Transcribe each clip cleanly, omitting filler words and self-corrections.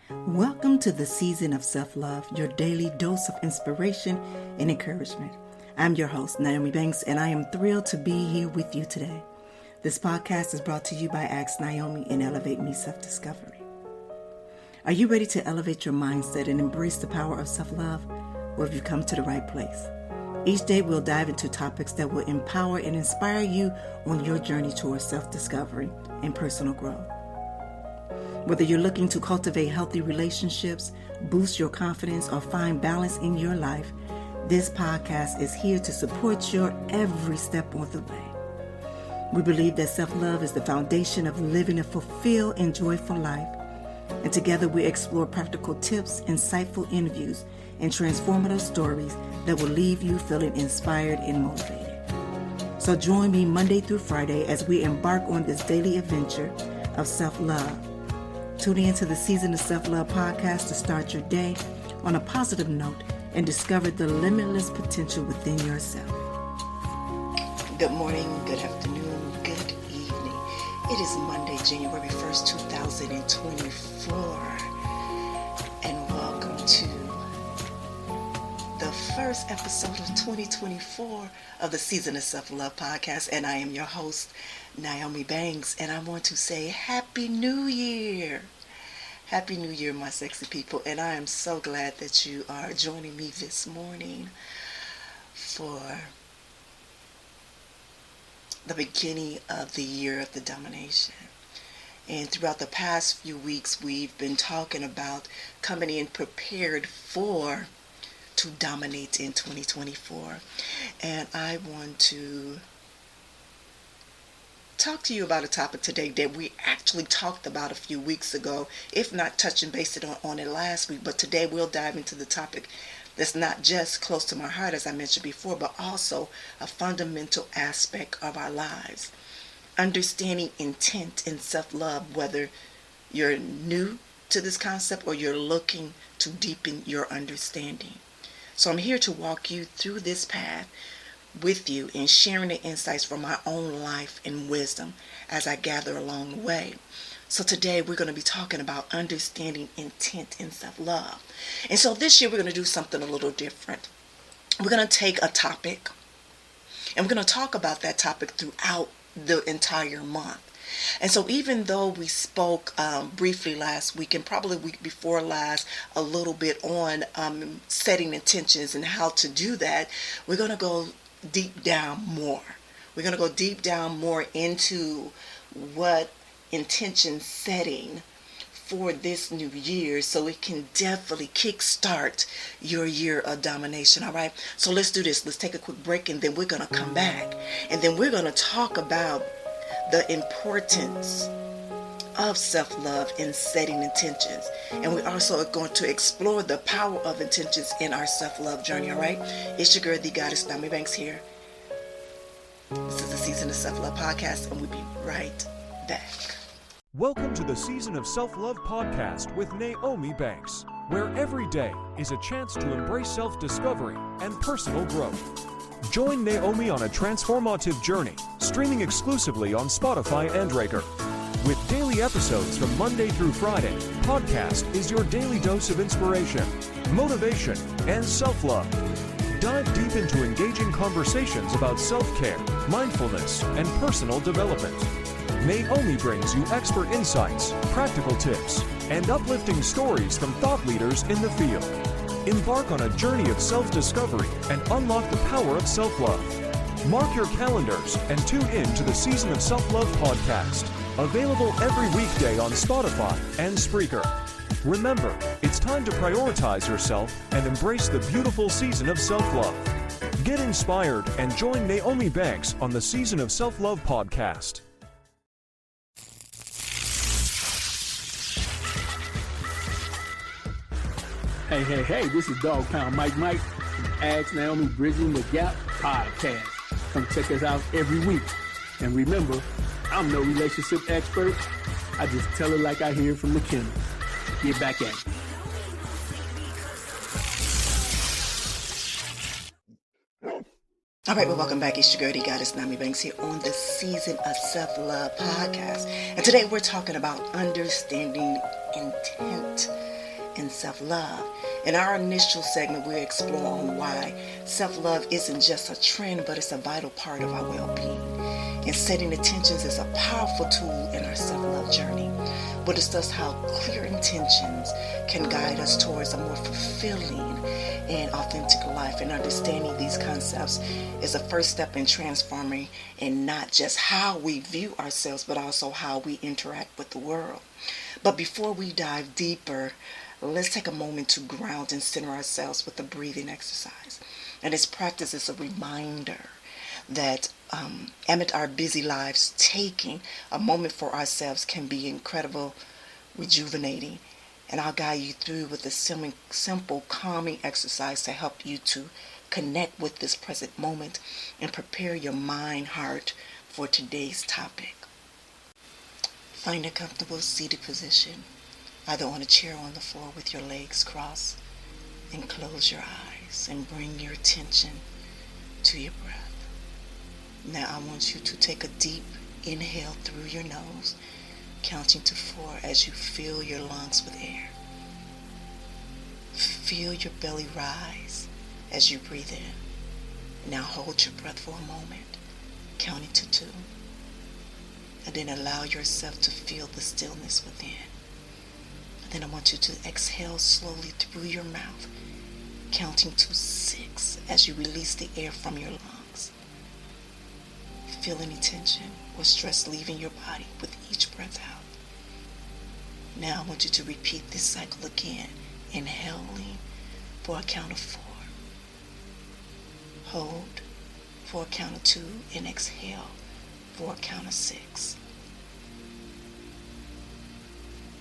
Welcome to the season of self-love, your daily dose of inspiration and encouragement. I'm your host, Nyomi Banks, and I am thrilled to be here with you today. This podcast is brought to you by Ask Nyomi and Elevate Me Self-Discovery. Are you ready to elevate your mindset and embrace the power of self-love? Or have you come to the right place? Each day we'll dive into topics that will empower and inspire you on your journey towards self-discovery and personal growth. Whether you're looking to cultivate healthy relationships, boost your confidence, or find balance in your life, this podcast is here to support your every step on the way. We believe that self-love is the foundation of living a fulfilled and joyful life. And together we explore practical tips, insightful interviews, and transformative stories that will leave you feeling inspired and motivated. So join me Monday through Friday as we embark on this daily adventure of self-love. Tune into the Season of Self-Love podcast to start your day on a positive note and discover the limitless potential within yourself. Good morning, good afternoon, good evening. It is Monday, January 1st, 2024. And welcome to the first episode of 2024 of the Season of Self-Love podcast. And I am your host, Nyomi Banks, and I want to say Happy New Year. Happy New Year, my sexy people, and I am so glad that you are joining me this morning for the beginning of the year of the domination. And throughout the past few weeks, we've been talking about coming in prepared to dominate in 2024. And I want to talk to you about a topic today that we actually talked about a few weeks ago, if not touching base on it last week. But today we'll dive into the topic that's not just close to my heart, as I mentioned before, but also a fundamental aspect of our lives. Understanding intent and self-love, whether you're new to this concept or you're looking to deepen your understanding. So I'm here to walk you through this path with you and sharing the insights from my own life and wisdom as I gather along the way. So today we're going to be talking about understanding intent and self-love. And so this year we're going to do something a little different. We're going to take a topic and we're going to talk about that topic throughout the entire month. And so even though we spoke briefly last week and probably week before last a little bit on setting intentions and how to do that, we're going to go deep down more. We're going to go deep down more into what intention setting for this new year, so it can definitely kickstart your year of domination. All right, so let's do this. Let's take a quick break, and then we're going to come back, and then we're going to talk about the importance of self-love in setting intentions. And we also are going to explore the power of intentions in our self-love journey, all right? It's your girl, the goddess, Nyomi Banks here. This is the Season of Self-Love podcast, and we'll be right back. Welcome to the Season of Self-Love podcast with Nyomi Banks, where every day is a chance to embrace self-discovery and personal growth. Join Nyomi on a transformative journey, streaming exclusively on Spotify and Breaker. With daily episodes from Monday through Friday, podcast is your daily dose of inspiration, motivation, and self-love. Dive deep into engaging conversations about self-care, mindfulness, and personal development. Nyomi brings you expert insights, practical tips, and uplifting stories from thought leaders in the field. Embark on a journey of self-discovery and unlock the power of self-love. Mark your calendars and tune in to the Season of Self-Love podcast. Available every weekday on Spotify and Spreaker. Remember, it's time to prioritize yourself and embrace the beautiful season of self-love. Get inspired and join Nyomi Banks on the Season of Self-Love podcast. Hey, this is Dog Pound Mike from Ask Nyomi Bridging the Gap podcast. Come check us out every week. And remember, I'm no relationship expert. I just tell it like I hear it from the kennel. Get back at it. All right, well, welcome back. It's your girl, the goddess, Nyomi Banks here on the Season of Self-Love podcast. And today we're talking about understanding intent. and self-love. In our initial segment, we'll explore on why self-love isn't just a trend, but it's a vital part of our well-being. And setting intentions is a powerful tool in our self-love journey. We'll discuss how clear intentions can guide us towards a more fulfilling and authentic life. And understanding these concepts is a first step in transforming in not just how we view ourselves, but also how we interact with the world. But before we dive deeper, let's take a moment to ground and center ourselves with a breathing exercise. And this practice is a reminder that amid our busy lives, taking a moment for ourselves can be incredible, rejuvenating. And I'll guide you through with a simple calming exercise to help you to connect with this present moment and prepare your mind, heart for today's topic. Find a comfortable seated position, either on a chair or on the floor with your legs crossed, and close your eyes and bring your attention to your breath. Now I want you to take a deep inhale through your nose, counting to 4 as you fill your lungs with air. Feel your belly rise as you breathe in. Now hold your breath for a moment, counting to 2. And then allow yourself to feel the stillness within. And then I want you to exhale slowly through your mouth, counting to 6 as you release the air from your lungs. Feel any tension or stress leaving your body with each breath out. Now I want you to repeat this cycle again, inhaling for a count of 4. Hold for a count of 2 and exhale for a count of 6.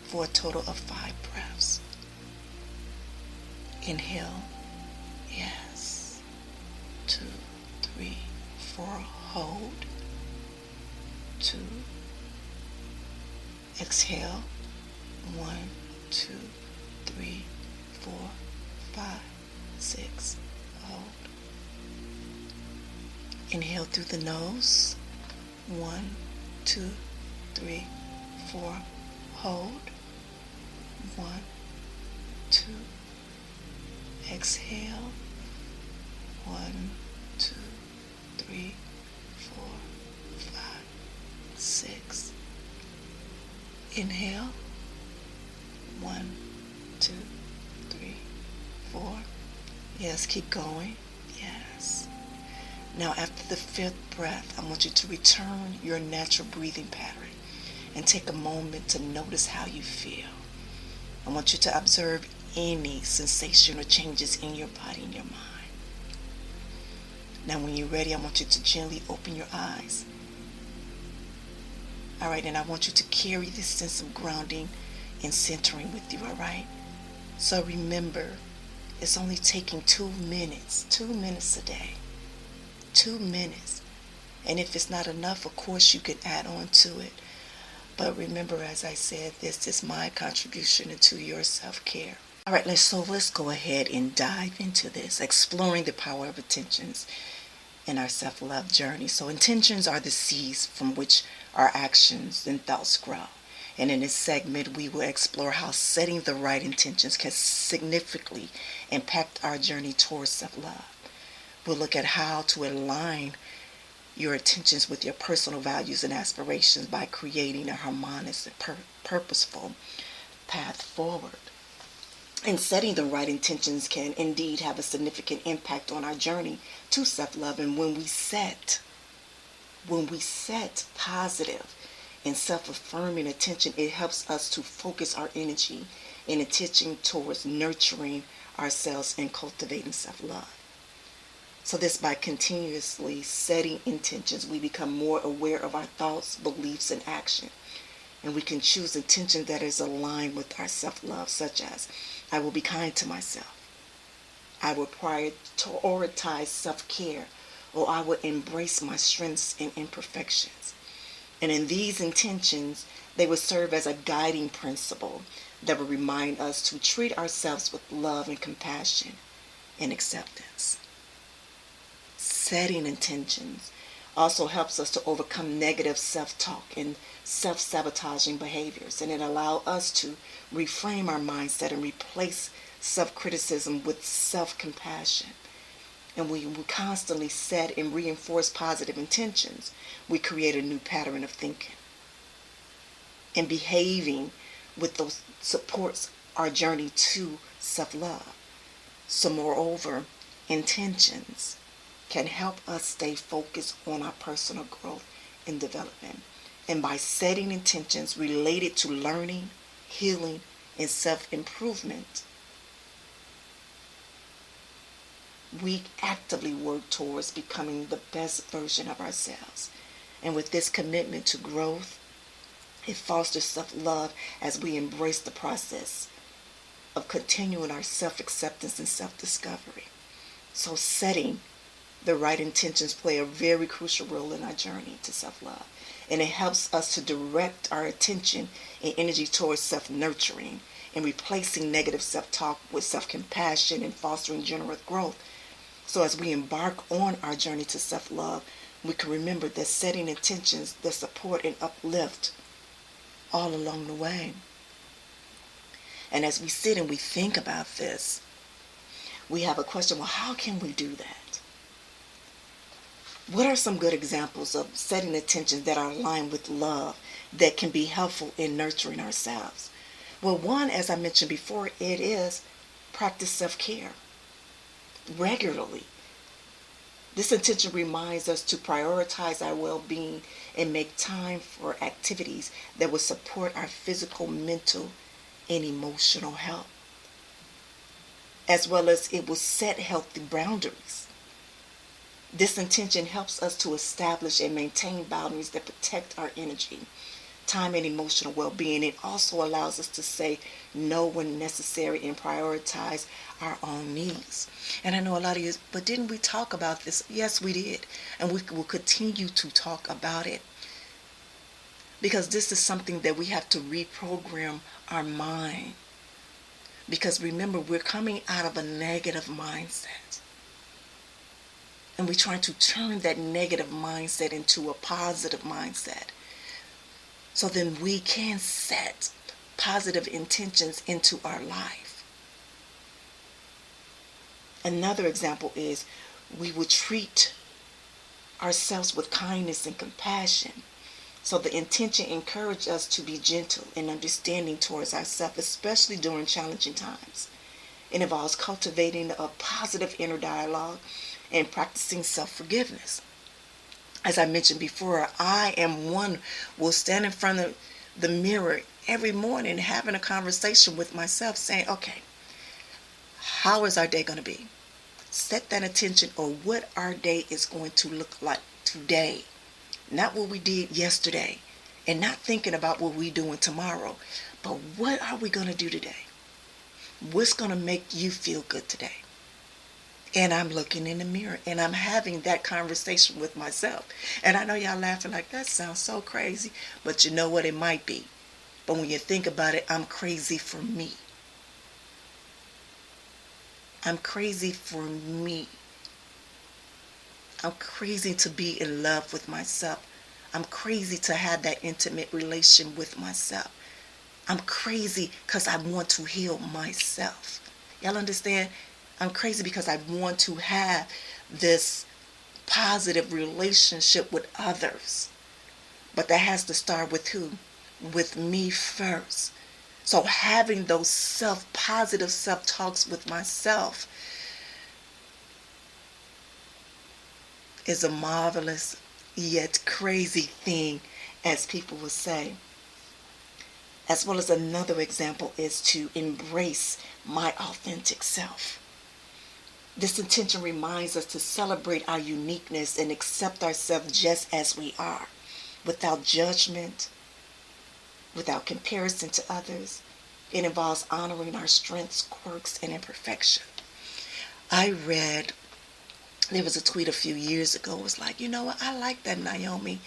For a total of 5 breaths. Inhale, yes, 2, 3, 4, hold, 2, exhale, 1, 2, 3, 4, 5, 6, hold. Inhale through the nose, 1, 2, 3, 4, hold, 1, 2, exhale, 1, 2, 3, 4, 5, 6. Inhale, 1, 2, 3, 4. Yes, keep going. Yes. Now after the 5th breath, I want you to return your natural breathing pattern and take a moment to notice how you feel. I want you to observe any sensation or changes in your body and your mind. Now when you're ready, I want you to gently open your eyes. Alright, and I want you to carry this sense of grounding and centering with you, alright? So remember, it's only taking 2 minutes a day. 2 minutes. And if it's not enough, of course you can add on to it. But remember, as I said, this is my contribution to your self-care. All right, let's go ahead and dive into this, exploring the power of intentions in our self-love journey. So intentions are the seeds from which our actions and thoughts grow. And in this segment, we will explore how setting the right intentions can significantly impact our journey towards self-love. We'll look at how to align your intentions with your personal values and aspirations by creating a harmonious and purposeful path forward. And setting the right intentions can indeed have a significant impact on our journey to self-love. And when we set positive and self-affirming attention, it helps us to focus our energy and attention towards nurturing ourselves and cultivating self-love. So this, by continuously setting intentions, we become more aware of our thoughts, beliefs, and action. And we can choose intention that is aligned with our self-love, such as, I will be kind to myself. I will prioritize self-care, or I will embrace my strengths and imperfections. And in these intentions, they will serve as a guiding principle that will remind us to treat ourselves with love and compassion and acceptance. Setting intentions also helps us to overcome negative self-talk and self-sabotaging behaviors, and it allows us to reframe our mindset and replace self-criticism with self-compassion. And we constantly set and reinforce positive intentions, we create a new pattern of thinking and behaving with those supports our journey to self-love. So moreover, intentions can help us stay focused on our personal growth and development. And by setting intentions related to learning, healing, and self-improvement, we actively work towards becoming the best version of ourselves. And with this commitment to growth, it fosters self-love as we embrace the process of continuing our self-acceptance and self-discovery. So setting the right intentions play a very crucial role in our journey to self-love. And it helps us to direct our attention and energy towards self-nurturing and replacing negative self-talk with self-compassion and fostering generous growth. So as we embark on our journey to self-love, we can remember that setting intentions that support and uplift all along the way. And as we sit and we think about this, we have a question, well, how can we do that? What are some good examples of setting intentions that are aligned with love that can be helpful in nurturing ourselves? Well, one, as I mentioned before, it is practice self-care regularly. This intention reminds us to prioritize our well-being and make time for activities that will support our physical, mental, and emotional health, as well as it will set healthy boundaries. This intention helps us to establish and maintain boundaries that protect our energy, time, and emotional well-being. It also allows us to say no when necessary and prioritize our own needs. And I know a lot of you, but didn't we talk about this? Yes, we did. And we will continue to talk about it. Because this is something that we have to reprogram our mind. Because remember, we're coming out of a negative mindset. And we're trying to turn that negative mindset into a positive mindset. So then we can set positive intentions into our life. Another example is we will treat ourselves with kindness and compassion. So the intention encourages us to be gentle and understanding towards ourselves, especially during challenging times. It involves cultivating a positive inner dialogue and practicing self-forgiveness. As I mentioned before, I am one who will stand in front of the mirror every morning having a conversation with myself saying, okay, how is our day going to be? Set that intention on what our day is going to look like today. Not what we did yesterday, and not thinking about what we're doing tomorrow, but what are we going to do today? What's going to make you feel good today? And I'm looking in the mirror and I'm having that conversation with myself. And I know y'all laughing like, that sounds so crazy, but you know what, it might be. But when you think about it, I'm crazy for me. I'm crazy for me. I'm crazy to be in love with myself. I'm crazy to have that intimate relation with myself. I'm crazy because I want to heal myself. Y'all understand? I'm crazy because I want to have this positive relationship with others. But that has to start with who? With me first. So having those positive self-talks with myself is a marvelous yet crazy thing, as people would say. As well as another example is to embrace my authentic self. This intention reminds us to celebrate our uniqueness and accept ourselves just as we are, without judgment, without comparison to others. It involves honoring our strengths, quirks, and imperfection. I read, there was a tweet a few years ago. It was like, you know what, I like that Nyomi,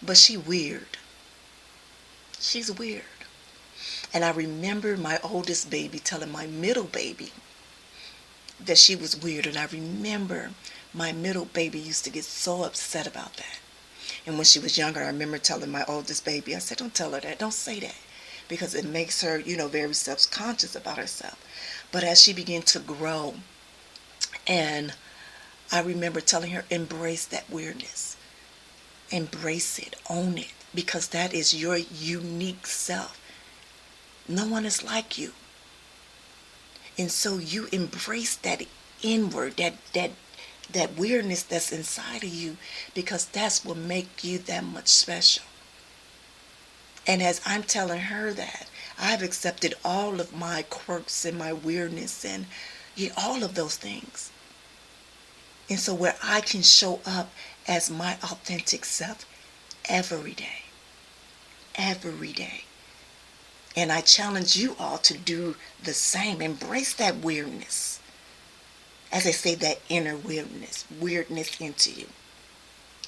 but she weird. She's weird. And I remember my oldest baby telling my middle baby that she was weird. And I remember my middle baby used to get so upset about that. And when she was younger, I remember telling my oldest baby, I said, don't tell her that. Don't say that. because it makes her, very self-conscious about herself. But as she began to grow, and I remember telling her, embrace that weirdness. Embrace it, own it, because that is your unique self. No one is like you. And so you embrace that inward, that weirdness that's inside of you, because that's what makes you that much special. And as I'm telling her that, I've accepted all of my quirks and my weirdness and all of those things. And so where I can show up as my authentic self every day. Every day. And I challenge you all to do the same. Embrace that weirdness. As I say, that inner weirdness into you.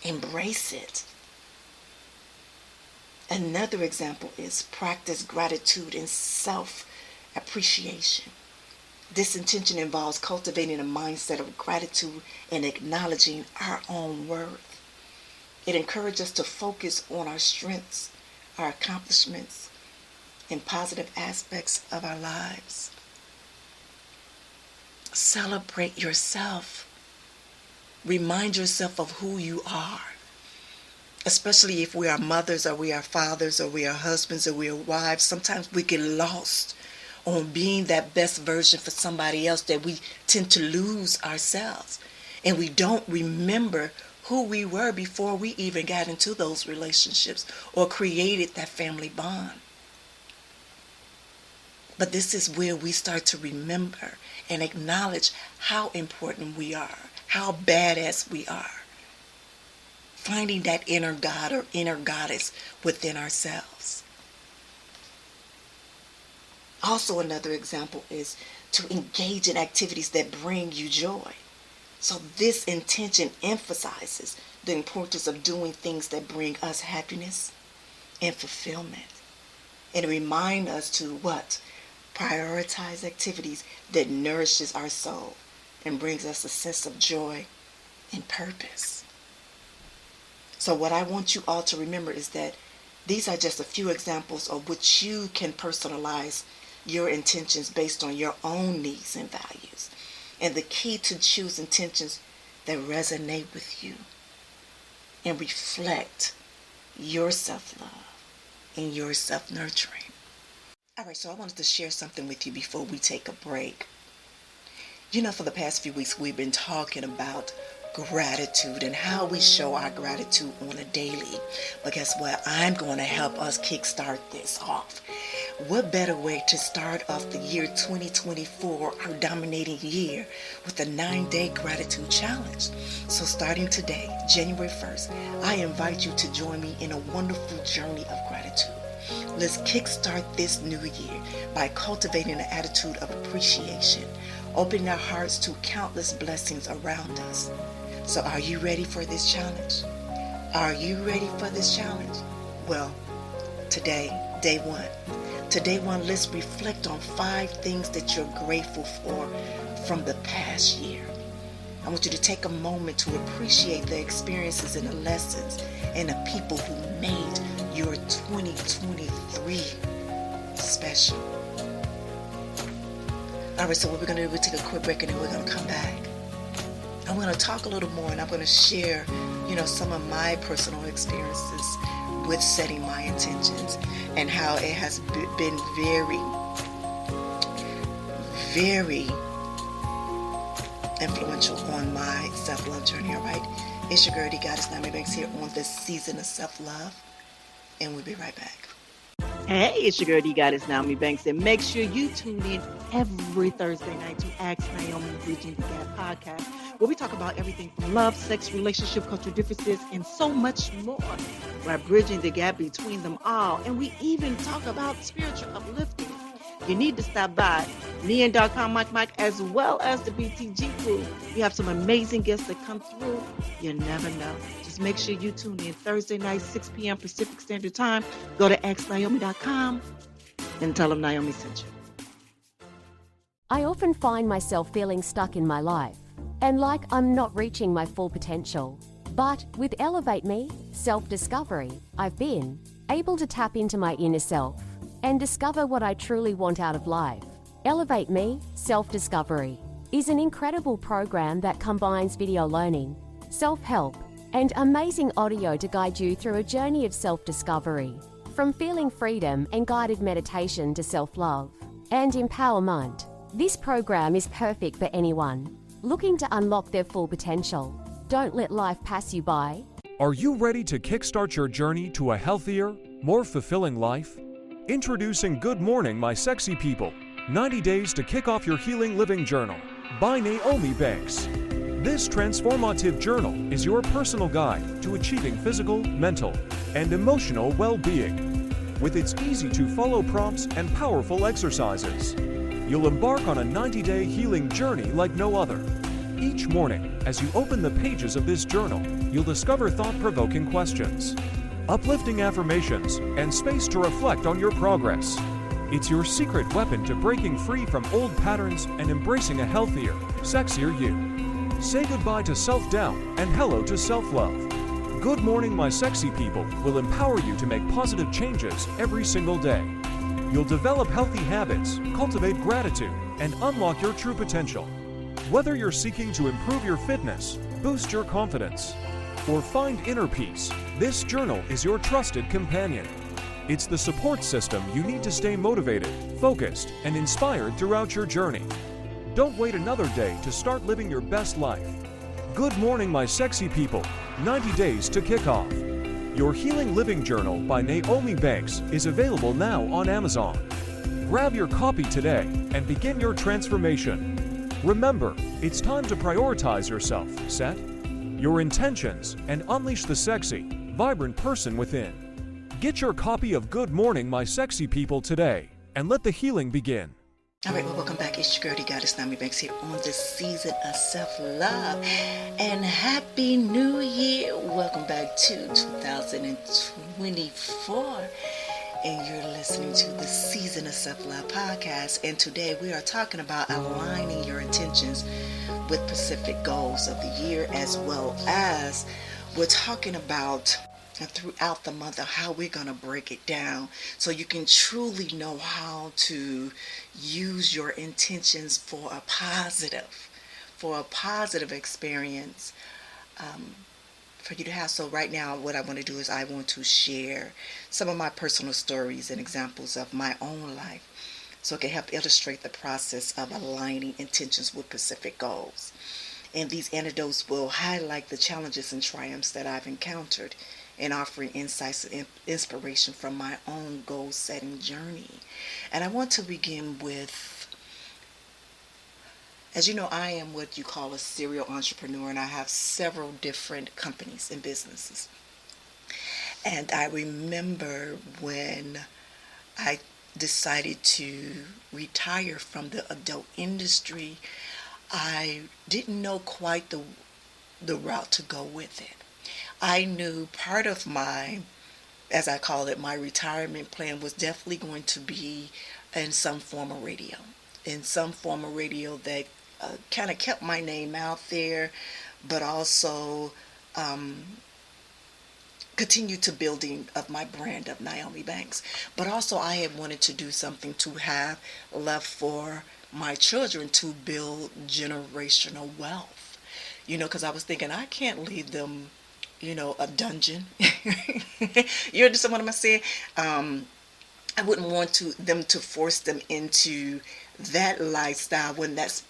Embrace it. Another example is practice gratitude and self-appreciation. This intention involves cultivating a mindset of gratitude and acknowledging our own worth. It encourages us to focus on our strengths, our accomplishments, and positive aspects of our lives. Celebrate yourself. Remind yourself of who you are. Especially if we are mothers or we are fathers or we are husbands or we are wives. Sometimes we get lost on being that best version for somebody else that we tend to lose ourselves. And we don't remember who we were before we even got into those relationships or created that family bond. But this is where we start to remember and acknowledge how important we are, how badass we are. Finding that inner God or inner goddess within ourselves. Also, another example is to engage in activities that bring you joy. So this intention emphasizes the importance of doing things that bring us happiness and fulfillment. And remind us to what? Prioritize activities that nourishes our soul and brings us a sense of joy and purpose. So what I want you all to remember is that these are just a few examples of which you can personalize your intentions based on your own needs and values. And the key to choose intentions that resonate with you and reflect your self-love and your self-nurturing. All right, so I wanted to share something with you before we take a break. For the past few weeks, we've been talking about gratitude and how we show our gratitude on a daily. But guess what? I'm going to help us kickstart this off. What better way to start off the year 2024, our dominating year, with a 9-day gratitude challenge? So starting today, January 1st, I invite you to join me in a wonderful journey of gratitude. Let's kickstart this new year by cultivating an attitude of appreciation, opening our hearts to countless blessings around us. So are you ready for this challenge? Are you ready for this challenge? Well, today, day one, let's reflect on 5 things that you're grateful for from the past year. I want you to take a moment to appreciate the experiences and the lessons and the people who made your 2023 special. All right, so what we're going to do, we'll take a quick break and then we're going to come back. I'm going to talk a little more and I'm going to share, some of my personal experiences with setting my intentions and how it has been very, very influential on my self-love journey, all right? It's your girl, the Goddess Nyomi Banks, here on this season of self-love, and we'll be right back. Hey, it's your girl, the Goddess Nyomi Banks, and make sure you tune in every Thursday night to Ask Nyomi Bridging the Gap podcast, where we talk about everything from love, sex, relationship, cultural differences, and so much more. We're bridging the gap between them all, and we even talk about spiritual uplifting. You need to stop by Neon.com, Mike, as well as the BTG crew. We have some amazing guests that come through. You never know. Just make sure you tune in Thursday night, 6 p.m. Pacific Standard Time. Go to axnyomi.com and tell them Nyomi sent you. I often find myself feeling stuck in my life and like I'm not reaching my full potential. But with Elevate Me, self-discovery, I've been able to tap into my inner self and discover what I truly want out of life. Elevate Me, Self-Discovery is an incredible program that combines video learning, self-help, and amazing audio to guide you through a journey of self-discovery. From feeling freedom and guided meditation to self-love and empowerment, this program is perfect for anyone looking to unlock their full potential. Don't let life pass you by. Are you ready to kickstart your journey to a healthier, more fulfilling life? Introducing Good Morning, My Sexy People, 90 Days to Kick Off Your Healing Living Journal by Nyomi Banks. This transformative journal is your personal guide to achieving physical, mental, and emotional well-being. With its easy-to-follow prompts and powerful exercises, you'll embark on a 90-day healing journey like no other. Each morning, as you open the pages of this journal, you'll discover thought-provoking questions, uplifting affirmations, and space to reflect on your progress. It's your secret weapon to breaking free from old patterns and embracing a healthier, sexier you. Say goodbye to self-doubt and hello to self-love. Good Morning, My Sexy People will empower you to make positive changes every single day. You'll develop healthy habits, cultivate gratitude, and unlock your true potential. Whether you're seeking to improve your fitness, boost your confidence, or find inner peace, this journal is your trusted companion. It's the support system you need to stay motivated, focused, and inspired throughout your journey. Don't wait another day to start living your best life. Good Morning, My Sexy People, 90 Days to Kick Off. Your Healing Living Journal by Nyomi Banks is available now on Amazon. Grab your copy today and begin your transformation. Remember, it's time to prioritize yourself, set your intentions, and unleash the sexy, vibrant person within. Get your copy of Good Morning, My Sexy People today, and let the healing begin. All right, well, welcome back. It's your girl, the goddess Nyomi Banks, here on this season of self-love. And Happy New Year. Welcome back to 2024. And you're listening to the Season of Self-Love podcast. And today we are talking about aligning your intentions with specific goals of the year, as well as we're talking about throughout the month of how we're going to break it down so you can truly know how to use your intentions for a positive experience for you to have. So right now what I want to do is I want to share some of my personal stories and examples of my own life so it can help illustrate the process of aligning intentions with specific goals. And these anecdotes will highlight the challenges and triumphs that I've encountered and offering insights and inspiration from my own goal-setting journey. And I want to begin with, as you know, I am what you call a serial entrepreneur, and I have several different companies and businesses. And I remember when I decided to retire from the adult industry, I didn't know quite the route to go with it. I knew part of my, as I call it, my retirement plan was definitely going to be in some form of radio. That kind of kept my name out there, but also continued to building of my brand of Nyomi Banks. But also I had wanted to do something to have left for my children to build generational wealth. Because I was thinking I can't leave them a dungeon. You understand what I'm saying? I wouldn't want them to force them into that lifestyle when that's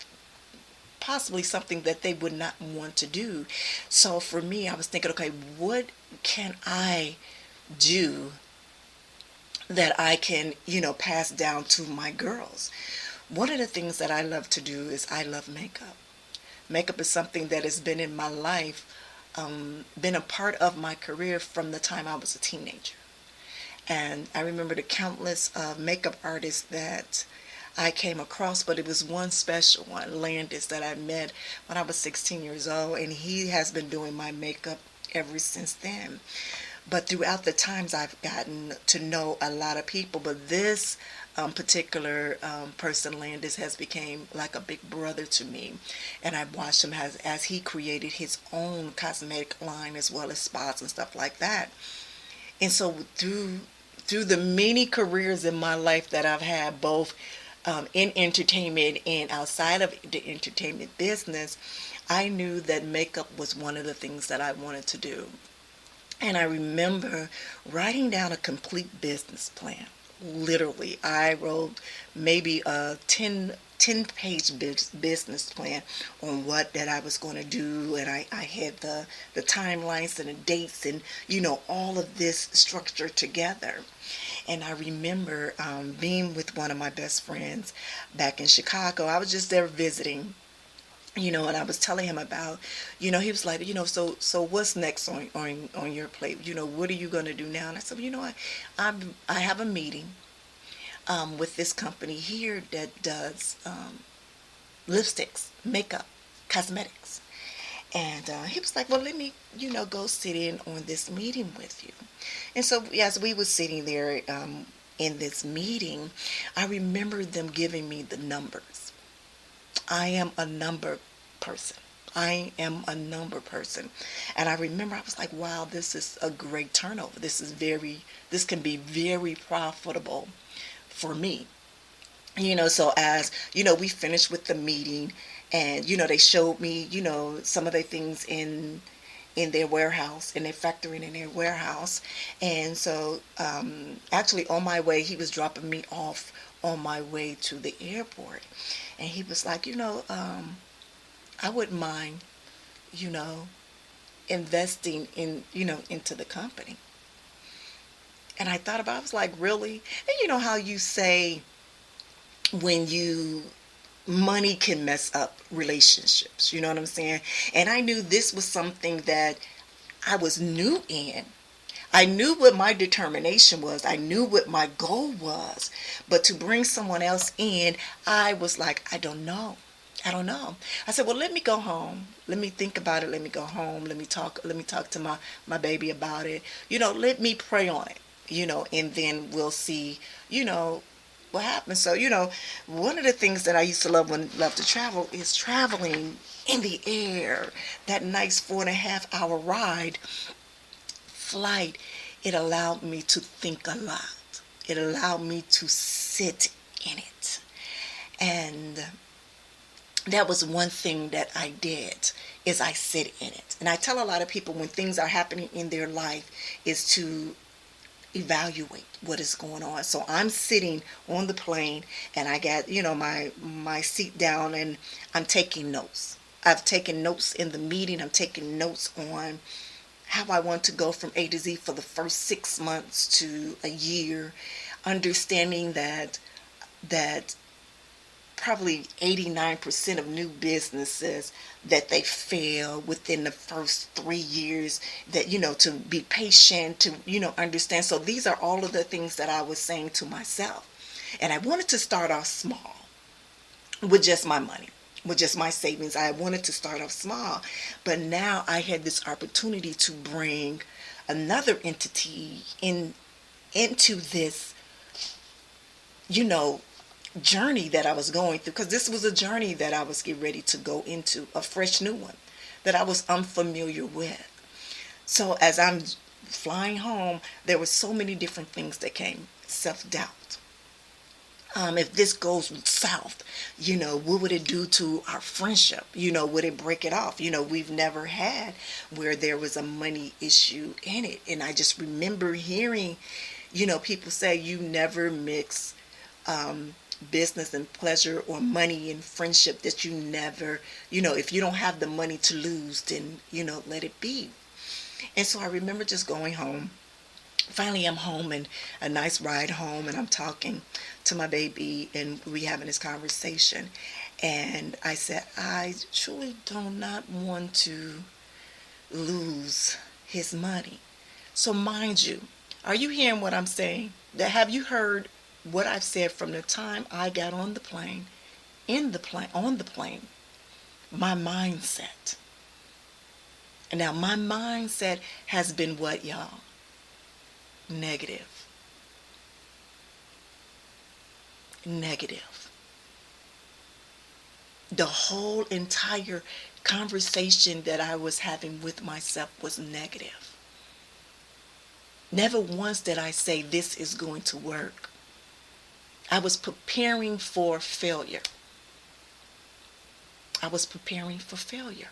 possibly something that they would not want to do. So for me, I was thinking, okay, what can I do that I can, pass down to my girls? One of the things that I love to do is I love makeup. Makeup is something that has been in my life, been a part of my career from the time I was a teenager. And I remember the countless makeup artists that I came across, but it was one special one, Landis, that I met when I was 16 years old, and he has been doing my makeup ever since then. But throughout the times, I've gotten to know a lot of people, but this particular person, Landis, has become like a big brother to me, and I've watched him as he created his own cosmetic line as well as spas and stuff like that. And so through through the many careers in my life that I've had, both in entertainment and outside of the entertainment business, I knew that makeup was one of the things that I wanted to do. And I remember writing down a complete business plan. Literally, I wrote maybe a 10-page business plan on what that I was going to do. And I had the timelines and the dates and, all of this structured together. And I remember being with one of my best friends back in Chicago. I was just there visiting, and I was telling him about, he was like, so what's next on your plate? What are you going to do now? And I said, I have a meeting with this company here that does lipsticks, makeup, cosmetics. And he was like, well, let me, go sit in on this meeting with you. And so as we were sitting there in this meeting, I remember them giving me the numbers. I am a number person. I am a number person. And I remember I was like, wow, this is a great turnover. This can be very profitable for me. So as, we finished with the meeting and, they showed me, some of the things in their warehouse, in their factory and in their warehouse. And so actually on my way, he was dropping me off on my way to the airport. And he was like, I wouldn't mind, investing into the company. And I thought about it, I was like, really? And you know how you say when money can mess up relationships, you know what I'm saying? And I knew this was something that I was new in. I knew what my determination was. I knew what my goal was. But to bring someone else in, I was like, I don't know. I said, well, let me go home. Let me think about it. Let me go home. Let me talk to my baby about it. Let me pray on it, and then we'll see, what happens. So, one of the things that I used to love to travel is traveling in the air. That nice 4.5 hour ride flight, it allowed me to think a lot. It allowed me to sit in it. And that was one thing that I did, is I sit in it. And I tell a lot of people when things are happening in their life is to evaluate what is going on. So I'm sitting on the plane and I got, my seat down and I'm taking notes. I've taken notes in the meeting. I'm taking notes on how I want to go from A to Z for the first 6 months to a year, understanding that probably 89% of new businesses that they fail within the first 3 years, that to be patient, to understand. So these are all of the things that I was saying to myself. And I wanted to start off small with just my money, with just my savings. I wanted to start off small, but now I had this opportunity to bring another entity into this journey that I was going through, because this was a journey that I was getting ready to go into, a fresh new one that I was unfamiliar with. So as I'm flying home, there were so many different things that came. Self-doubt. If this goes south, what would it do to our friendship? Would it break it off? We've never had where there was a money issue in it. And I just remember hearing, people say you never mix business and pleasure, or money and friendship, that you never, if you don't have the money to lose, then, let it be. And so I remember just going home. Finally, I'm home, and a nice ride home, and I'm talking to my baby, and we having this conversation. And I said, I truly do not want to lose his money. So mind you, are you hearing what I'm saying? Have you heard what I've said from the time I got on the plane, on the plane, my mindset. And now my mindset has been what, y'all? Negative. The whole entire conversation that I was having with myself was negative. Never once did I say this is going to work. I was preparing for failure. I was preparing for failure.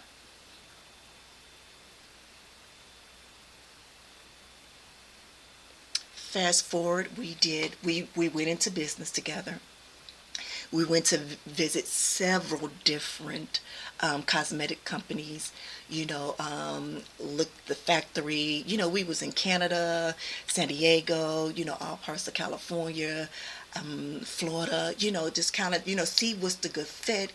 Fast forward, we went into business together. We went to visit several different cosmetic companies, looked the factory. We was in Canada, San Diego, all parts of California, Florida, just kind of, see what's the good fit,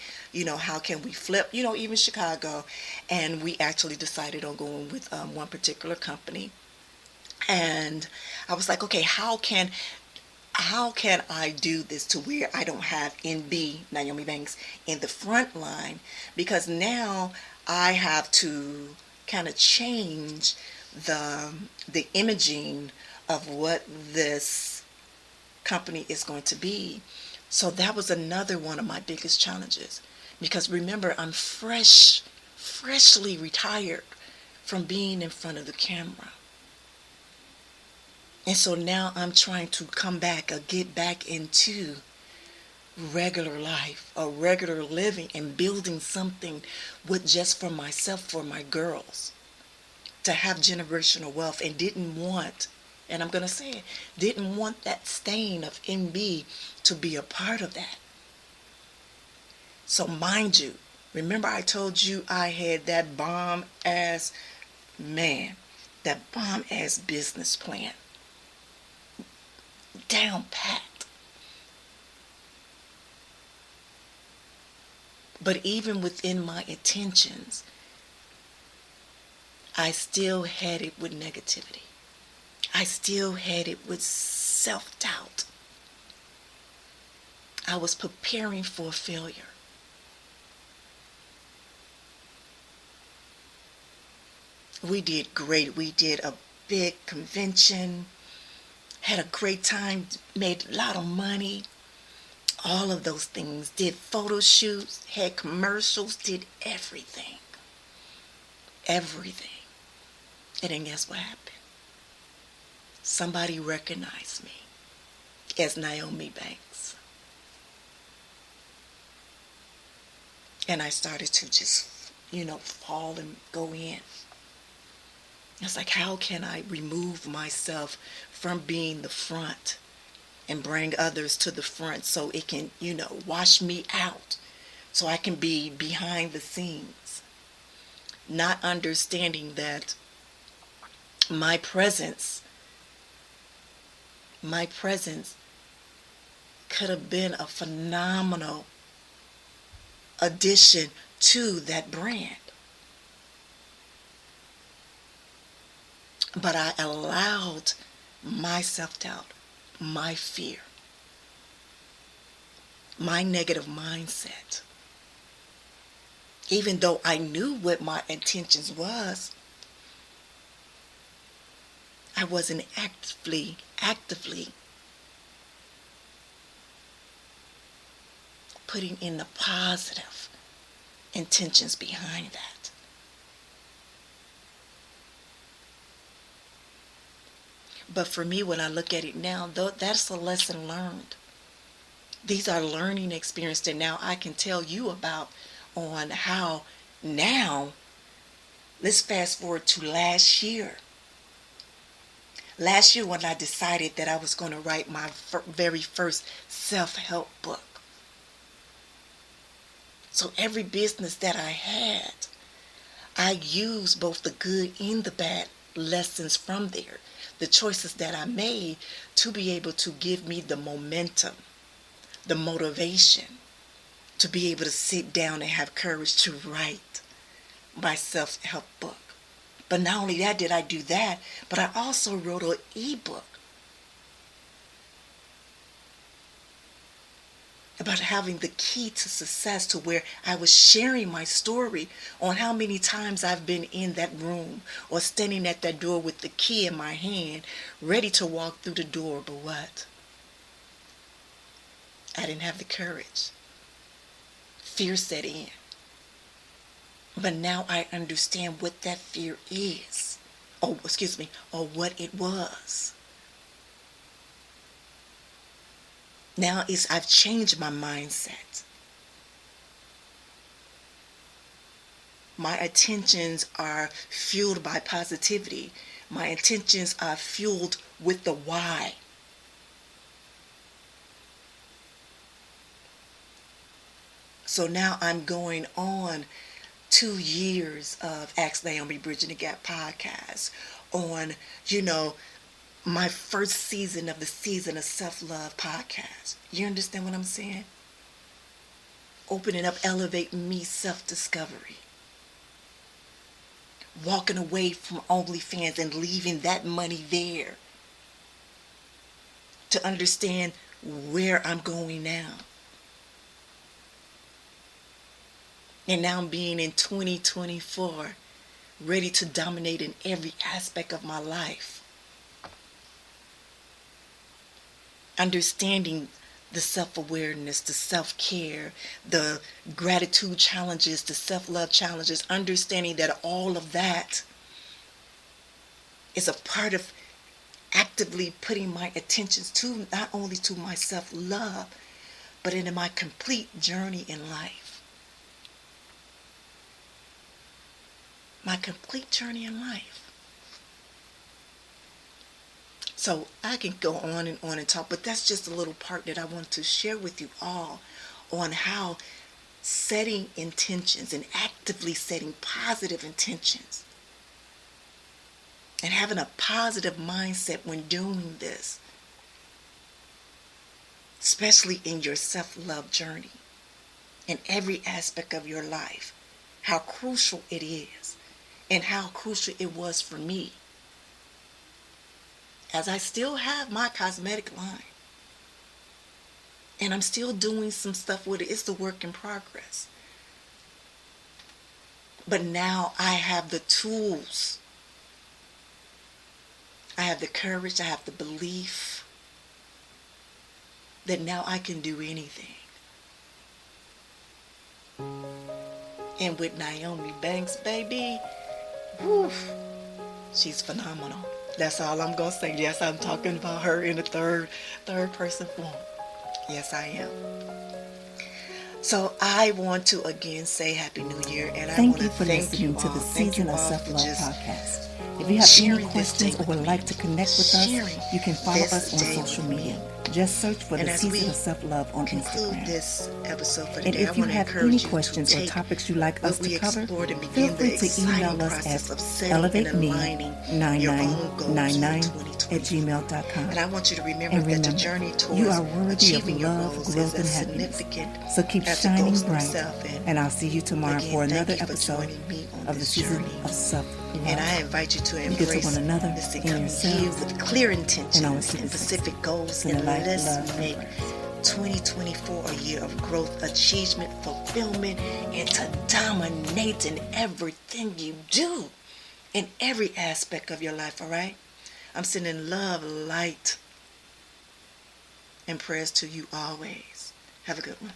how can we flip, even Chicago. And we actually decided on going with one particular company. And I was like, okay, how can I do this to where I don't have NB, Nyomi Banks, in the front line? Because now I have to kind of change the imaging of what this company is going to be. So that was another one of my biggest challenges. Because remember, I'm freshly retired from being in front of the camera. And so now I'm trying to come back or get back into regular life or regular living and building something with just for myself, for my girls, to have generational wealth, and didn't want, and I'm going to say it, didn't want that stain of MB to be a part of that. So mind you, remember I told you I had that bomb-ass business plan down pat. But even within my intentions, I still had it with negativity. I still had it with self-doubt. I was preparing for failure. We did great. We did a big convention. Had a great time, made a lot of money, all of those things. Did photo shoots, had commercials, did everything. Everything. And then guess what happened? Somebody recognized me as Nyomi Banks. And I started to just, fall and go in. It's like, how can I remove myself from being the front and bring others to the front so it can, wash me out, so I can be behind the scenes, not understanding that my presence could have been a phenomenal addition to that brand. But I allowed my self-doubt, my fear, my negative mindset, even though I knew what my intentions was, I wasn't actively putting in the positive intentions behind that. But for me, when I look at it now, that's a lesson learned. These are learning experiences that now I can tell you about on how now, let's fast forward to last year. Last year when I decided that I was going to write my very first self-help book. So every business that I had, I used both the good and the bad lessons from there, the choices that I made, to be able to give me the momentum, the motivation to be able to sit down and have courage to write my self-help book. But not only that did I do that, but I also wrote an ebook about having the key to success, to where I was sharing my story on how many times I've been in that room or standing at that door with the key in my hand, ready to walk through the door, but what? I didn't have the courage. Fear set in. But now I understand what that fear is. or what it was. Now I've changed my mindset. My attentions are fueled by positivity. My intentions are fueled with the why. So now I'm going on 2 years of Ask Naomi Bridging the Gap podcast on, my first season of the Season of Self-Love podcast. You understand what I'm saying? Opening up Elevate Me Self-Discovery. Walking away from OnlyFans and leaving that money there to understand where I'm going now. And now being in 2024, ready to dominate in every aspect of my life. Understanding the self-awareness, the self-care, the gratitude challenges, the self-love challenges, understanding that all of that is a part of actively putting my attentions to not only to my self-love, but into my complete journey in life. My complete journey in life. So I can go on and talk, but that's just a little part that I want to share with you all on how setting intentions and actively setting positive intentions and having a positive mindset when doing this, especially in your self-love journey, in every aspect of your life, how crucial it is and how crucial it was for me. As I still have my cosmetic line. And I'm still doing some stuff with it. It's the work in progress. But now I have the tools. I have the courage. I have the belief that now I can do anything. And with Naomi Banks, baby, whew, she's phenomenal. That's all I'm going to say. Yes, I'm talking about her in the third person form. Yes, I am. So I want to again say Happy New Year, and I want to thank you to the all. Thank Season you of all for Self-Love just podcast. If you have any questions or would like to connect with us, you can follow us on social media. Just search for the Season of Self-Love on Instagram. This episode for And today, if you have any questions or topics you'd like us to cover, feel free to email us at elevateme9999@gmail.com. And I want you to remember that the journey towards you are worthy achieving of your love, goals growth, is and as happiness. significant So keep as the shining goals bright, themselves. and I'll see you tomorrow Again, for another thank you for episode joining me on of the this Season journey. of Self-Love. And I invite you to You get to embrace one another this in coming yourself, year with clear intentions and and, always keep it specific goals, in and the light, let's love, and make grace. 2024 a year of growth, achievement, fulfillment, and to dominate in everything you do, in every aspect of your life, all right? I'm sending love, light, and prayers to you always. Have a good one.